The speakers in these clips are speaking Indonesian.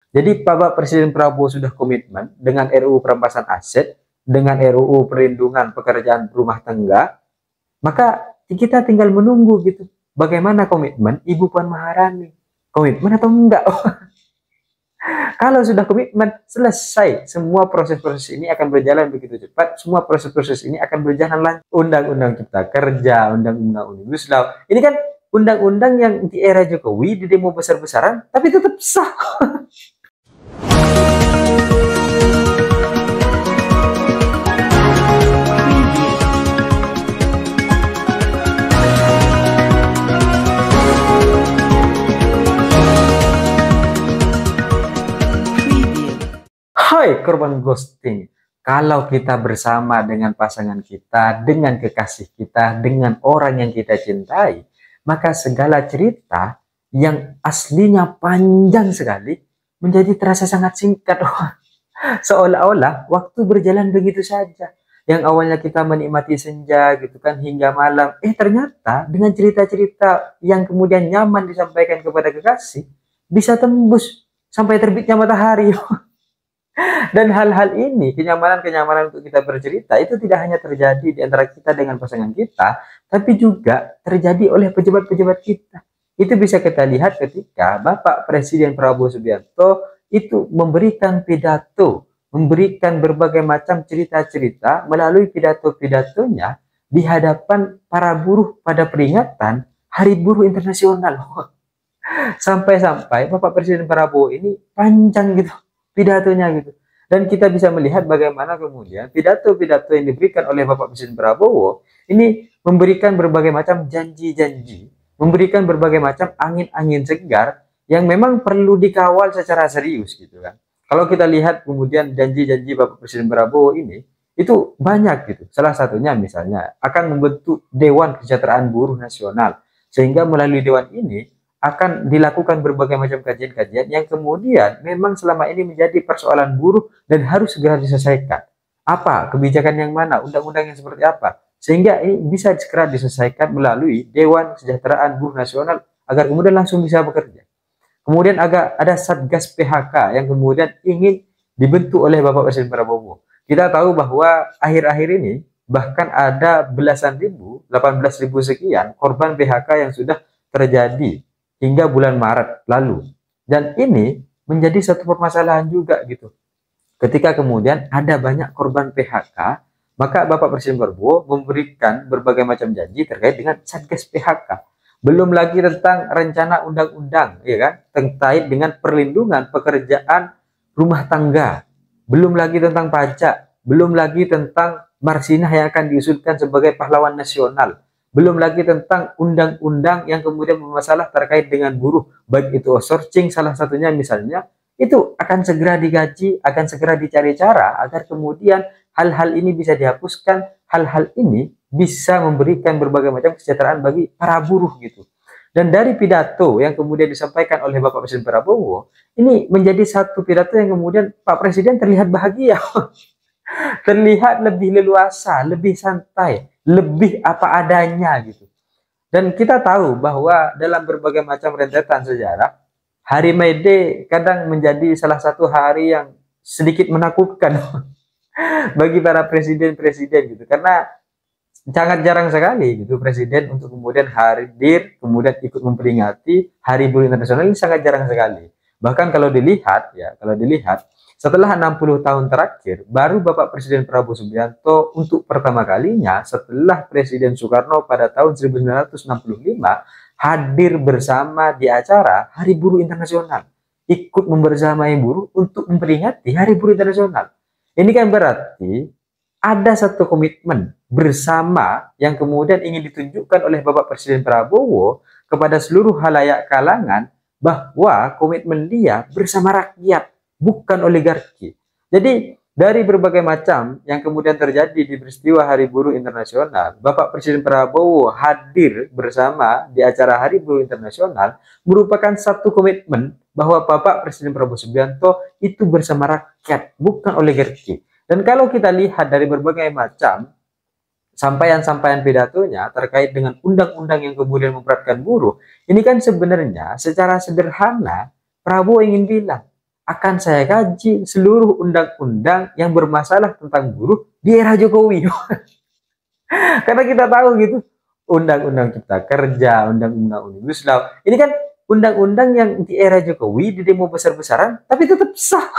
Jadi Bapak Presiden Prabowo sudah komitmen dengan RUU perampasan aset, dengan RUU perlindungan pekerjaan rumah tangga, maka kita tinggal menunggu gitu. Bagaimana komitmen Ibu Puan Maharani? Komitmen atau enggak? Kalau sudah komitmen, selesai. Semua proses-proses ini akan berjalan begitu cepat. Semua proses-proses ini akan berjalan lancar. Undang-undang Cipta Kerja, Undang-Undang Omnibus Law. Ini kan undang-undang yang di era Jokowi di demo besar-besaran, tapi tetap sah. Hai korban ghosting, kalau kita bersama dengan pasangan kita, dengan kekasih kita, dengan orang yang kita cintai, maka segala cerita yang aslinya panjang sekali menjadi terasa sangat singkat. Seolah-olah waktu berjalan begitu saja. Yang awalnya kita menikmati senja gitu kan hingga malam, ternyata dengan cerita-cerita yang kemudian nyaman disampaikan kepada kekasih bisa tembus sampai terbitnya matahari. Dan hal-hal ini, kenyamanan-kenyamanan untuk kita bercerita, itu tidak hanya terjadi di antara kita dengan pasangan kita, tapi juga terjadi oleh pejabat-pejabat kita. Itu bisa kita lihat ketika Bapak Presiden Prabowo Subianto itu memberikan pidato, memberikan berbagai macam cerita-cerita melalui pidato-pidatonya di hadapan para buruh pada peringatan Hari Buruh Internasional. Sampai-sampai Bapak Presiden Prabowo ini panjang gitu pidatonya gitu. Dan kita bisa melihat bagaimana kemudian pidato-pidato yang diberikan oleh Bapak Presiden Prabowo ini memberikan berbagai macam janji-janji, memberikan berbagai macam angin-angin segar yang memang perlu dikawal secara serius gitu kan. Kalau kita lihat kemudian janji-janji Bapak Presiden Prabowo ini itu banyak gitu. Salah satunya misalnya akan membentuk Dewan Kesejahteraan Buruh Nasional, sehingga melalui dewan ini akan dilakukan berbagai macam kajian-kajian yang kemudian memang selama ini menjadi persoalan buruh dan harus segera diselesaikan. Apa kebijakan yang mana, undang-undang yang seperti apa, sehingga ini bisa segera diselesaikan melalui Dewan Kesejahteraan Buruh Nasional agar kemudian langsung bisa bekerja. Kemudian ada Satgas PHK yang kemudian ingin dibentuk oleh Bapak Presiden Prabowo. Kita tahu bahwa akhir-akhir ini bahkan ada belasan ribu, 18.000 sekian korban PHK yang sudah terjadi hingga bulan Maret lalu. Dan ini menjadi satu permasalahan juga gitu. Ketika kemudian ada banyak korban PHK, maka Bapak Presiden Prabowo memberikan berbagai macam janji terkait dengan Satgas PHK. Belum lagi tentang rencana undang-undang, ya kan, terkait dengan perlindungan pekerjaan rumah tangga. Belum lagi tentang pajak, belum lagi tentang Marsinah yang akan diusulkan sebagai pahlawan nasional. Belum lagi tentang undang-undang yang kemudian bermasalah terkait dengan buruh, baik itu outsourcing salah satunya misalnya, itu akan segera digaji, akan segera dicari cara agar kemudian hal-hal ini bisa dihapuskan, hal-hal ini bisa memberikan berbagai macam kesejahteraan bagi para buruh gitu. Dan dari pidato yang kemudian disampaikan oleh Bapak Presiden Prabowo, ini menjadi satu pidato yang kemudian Pak Presiden terlihat bahagia. Terlihat lebih leluasa, lebih santai, lebih apa adanya gitu. Dan kita tahu bahwa dalam berbagai macam rentetan sejarah, Hari May Day kadang menjadi salah satu hari yang sedikit menakutkan bagi para presiden-presiden gitu. Karena sangat jarang sekali gitu presiden untuk kemudian hadir, kemudian ikut memperingati Hari Buruh Internasional, ini sangat jarang sekali. Bahkan kalau dilihat setelah 60 tahun terakhir, baru Bapak Presiden Prabowo Subianto untuk pertama kalinya setelah Presiden Soekarno pada tahun 1965 hadir bersama di acara Hari Buruh Internasional. Ikut membersamai buruh untuk memperingati Hari Buruh Internasional. Ini kan berarti ada satu komitmen bersama yang kemudian ingin ditunjukkan oleh Bapak Presiden Prabowo kepada seluruh halayak kalangan bahwa komitmen dia bersama rakyat, bukan oligarki. Jadi dari berbagai macam yang kemudian terjadi di peristiwa Hari Buruh Internasional, Bapak Presiden Prabowo hadir bersama di acara Hari Buruh Internasional merupakan satu komitmen bahwa Bapak Presiden Prabowo Subianto itu bersama rakyat, bukan oligarki. Dan kalau kita lihat dari berbagai macam sampaian-sampaian pidatonya terkait dengan undang-undang yang kemudian memberatkan buruh, ini kan sebenarnya secara sederhana Prabowo ingin bilang, akan saya kaji seluruh undang-undang yang bermasalah tentang buruh di era Jokowi. Karena kita tahu gitu, undang-undang Cipta Kerja, undang-undang Omnibus Law, ini kan undang-undang yang di era Jokowi di demo besar-besaran, tapi tetap sah.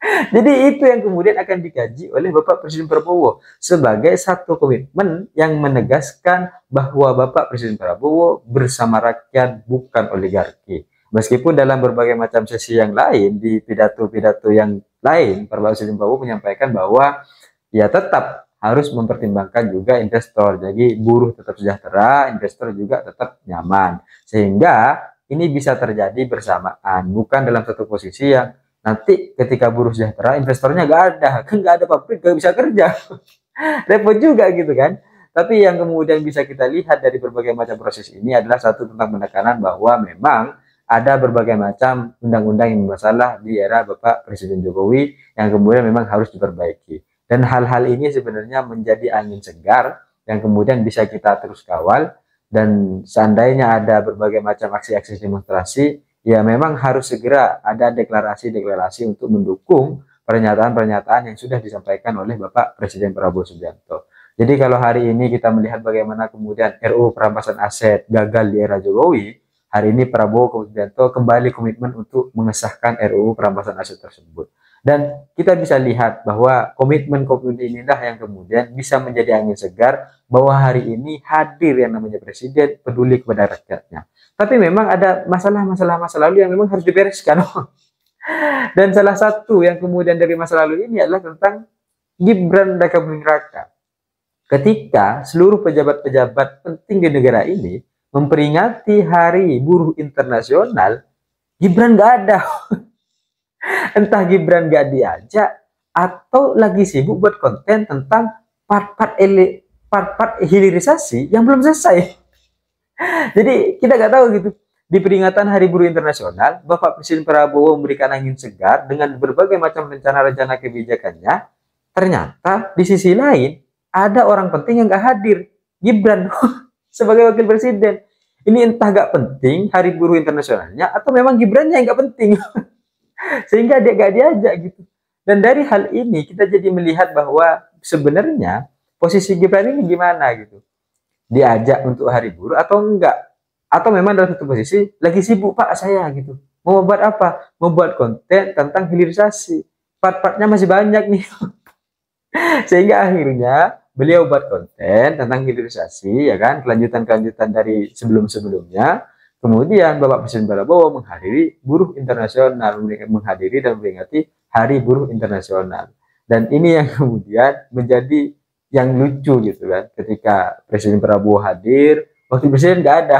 Jadi itu yang kemudian akan dikaji oleh Bapak Presiden Prabowo sebagai satu komitmen yang menegaskan bahwa Bapak Presiden Prabowo bersama rakyat, bukan oligarki. Meskipun dalam berbagai macam sesi yang lain, di pidato-pidato yang lain, Bapak Presiden Prabowo menyampaikan bahwa ya tetap harus mempertimbangkan juga investor. Jadi buruh tetap sejahtera, investor juga tetap nyaman. Sehingga ini bisa terjadi bersamaan, bukan dalam satu posisi yang nanti ketika buruh sejahtera investornya nggak ada, kan nggak ada pabrik, nggak bisa kerja. Repot juga gitu kan. Tapi yang kemudian bisa kita lihat dari berbagai macam proses ini adalah satu, tentang penekanan bahwa memang ada berbagai macam undang-undang yang bermasalah di era Bapak Presiden Jokowi yang kemudian memang harus diperbaiki. Dan hal-hal ini sebenarnya menjadi angin segar yang kemudian bisa kita terus kawal. Dan seandainya ada berbagai macam aksi-aksi demonstrasi, ya memang harus segera ada deklarasi-deklarasi untuk mendukung pernyataan-pernyataan yang sudah disampaikan oleh Bapak Presiden Prabowo Subianto. Jadi kalau hari ini kita melihat bagaimana kemudian RUU perampasan aset gagal di era Jokowi, hari ini Prabowo Subianto kembali komitmen untuk mengesahkan RUU perampasan aset tersebut. Dan kita bisa lihat bahwa komitmen-komitmen inilah yang kemudian bisa menjadi angin segar bahwa hari ini hadir yang namanya presiden peduli kepada rakyatnya. Tapi memang ada masalah-masalah masa lalu yang memang harus dibereskan. Dan salah satu yang kemudian dari masa lalu ini adalah tentang Gibran Rakabuming Raka. Ketika seluruh pejabat-pejabat penting di negara ini memperingati Hari Buruh Internasional, Gibran nggak ada. Entah Gibran gak diajak atau lagi sibuk buat konten tentang part-part hilirisasi yang belum selesai. Jadi kita gak tahu gitu. Di peringatan Hari Buruh Internasional, Bapak Presiden Prabowo memberikan angin segar dengan berbagai macam rencana-rencana kebijakannya. Ternyata di sisi lain ada orang penting yang gak hadir, Gibran sebagai wakil presiden. Ini entah gak penting Hari Buruh Internasionalnya atau memang Gibrannya yang gak penting. Sehingga dia gak diajak gitu. Dan dari hal ini kita jadi melihat bahwa sebenarnya posisi Gibran ini gimana gitu. Diajak untuk Hari Buruh atau enggak? Atau memang dalam satu posisi lagi sibuk Pak saya gitu. Mau buat apa? Mau buat konten tentang hilirisasi. Part-partnya masih banyak nih. Sehingga akhirnya beliau buat konten tentang hilirisasi, ya kan, kelanjutan-kelanjutan dari sebelum-sebelumnya. Kemudian Bapak Presiden Prabowo menghadiri buruh internasional, menghadiri dan memperingati Hari Buruh Internasional. Dan ini yang kemudian menjadi yang lucu gitu kan, ketika Presiden Prabowo hadir, wakil presiden nggak ada.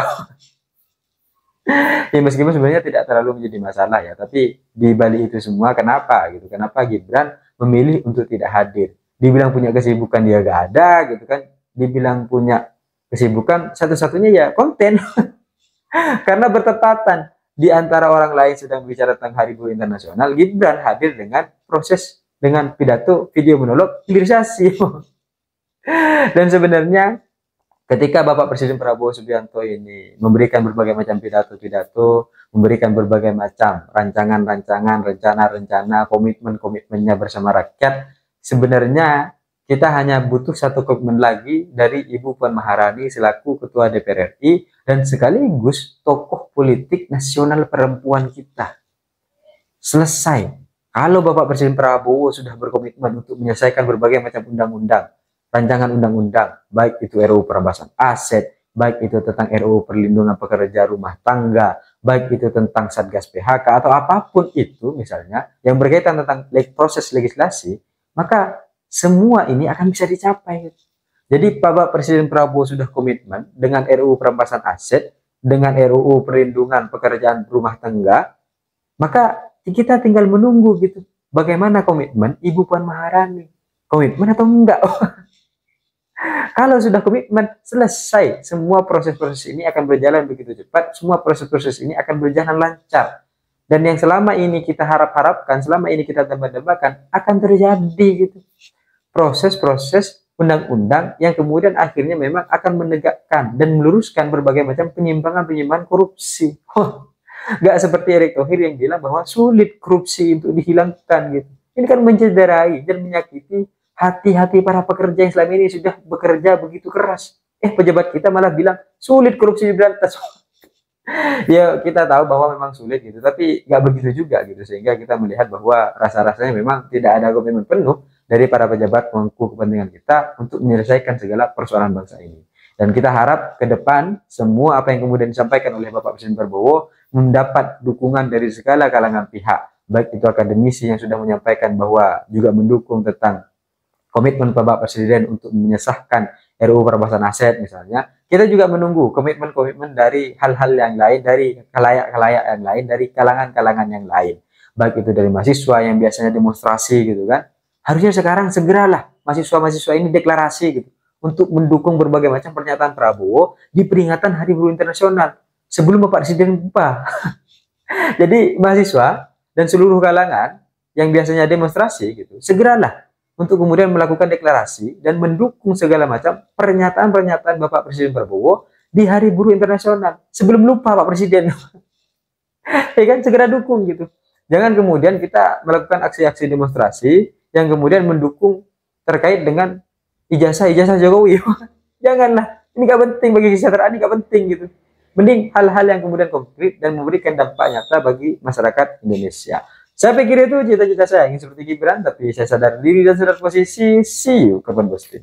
Ya meskipun sebenarnya tidak terlalu menjadi masalah ya, tapi di balik itu semua kenapa gitu? Kenapa Gibran memilih untuk tidak hadir? Dibilang punya kesibukan dia nggak ada gitu kan? Dibilang punya kesibukan satu-satunya ya konten. Karena bertepatan di antara orang lain sedang bicara tentang Hari Buruh Internasional, Gibran hadir dengan pidato video monolog hilirisasi. Dan sebenarnya ketika Bapak Presiden Prabowo Subianto ini memberikan berbagai macam pidato-pidato, memberikan berbagai macam rancangan-rancangan, rencana-rencana, komitmen-komitmennya bersama rakyat, sebenarnya kita hanya butuh satu komitmen lagi dari Ibu Puan Maharani selaku Ketua DPR RI dan sekaligus tokoh politik nasional perempuan kita. Selesai. Kalau Bapak Presiden Prabowo sudah berkomitmen untuk menyelesaikan berbagai macam undang-undang, rancangan undang-undang, baik itu RUU perampasan aset, baik itu tentang RUU perlindungan pekerja rumah tangga, baik itu tentang Satgas PHK atau apapun itu misalnya yang berkaitan tentang proses legislasi, maka semua ini akan bisa dicapai. Jadi Bapak Presiden Prabowo sudah komitmen dengan RUU perampasan aset, dengan RUU perlindungan pekerjaan rumah tangga, maka kita tinggal menunggu gitu. Bagaimana komitmen Ibu Puan Maharani? Komitmen atau enggak? Kalau sudah komitmen, selesai. Semua proses-proses ini akan berjalan begitu cepat, semua proses-proses ini akan berjalan lancar. Dan yang selama ini kita harap-harapkan, selama ini kita tebak-tebakan, akan terjadi gitu. Proses-proses undang-undang yang kemudian akhirnya memang akan menegakkan dan meluruskan berbagai macam penyimpangan-penyimpangan korupsi. Nggak seperti Erick Thohir yang bilang bahwa sulit korupsi untuk dihilangkan gitu. Ini kan mencederai dan menyakiti hati-hati para pekerja yang selama ini sudah bekerja begitu keras. Pejabat kita malah bilang sulit korupsi diberantas. Ya kita tahu bahwa memang sulit gitu, tapi nggak begitu juga gitu, sehingga kita melihat bahwa rasa-rasanya memang tidak ada komitmen penuh dari para pejabat pemangku kepentingan kita untuk menyelesaikan segala persoalan bangsa ini. Dan kita harap ke depan semua apa yang kemudian disampaikan oleh Bapak Presiden Prabowo mendapat dukungan dari segala kalangan pihak, baik itu akademisi yang sudah menyampaikan bahwa juga mendukung tentang komitmen Bapak Presiden untuk menyesahkan RUU Perampasan Aset misalnya. Kita juga menunggu komitmen-komitmen dari hal-hal yang lain, dari khalayak-khalayak yang lain, dari kalangan-kalangan yang lain. Baik itu dari mahasiswa yang biasanya demonstrasi gitu kan. Harusnya sekarang segeralah mahasiswa-mahasiswa ini deklarasi gitu untuk mendukung berbagai macam pernyataan Prabowo di peringatan Hari Buruh Internasional sebelum Bapak Presiden lupa. Jadi mahasiswa dan seluruh kalangan yang biasanya demonstrasi gitu, segeralah untuk kemudian melakukan deklarasi dan mendukung segala macam pernyataan-pernyataan Bapak Presiden Prabowo di Hari Buruh Internasional sebelum lupa Pak Presiden. Ya kan, segera dukung gitu. Jangan kemudian kita melakukan aksi-aksi demonstrasi yang kemudian mendukung terkait dengan ijazah Jokowi. Janganlah, ini gak penting bagi kesejahteraan, ini gak penting gitu. Mending hal-hal yang kemudian konkret dan memberikan dampak nyata bagi masyarakat Indonesia. Saya pikir itu cita-cita saya, ingin seperti Gibran, tapi saya sadar diri dan sadar posisi. See you, kapan bostin.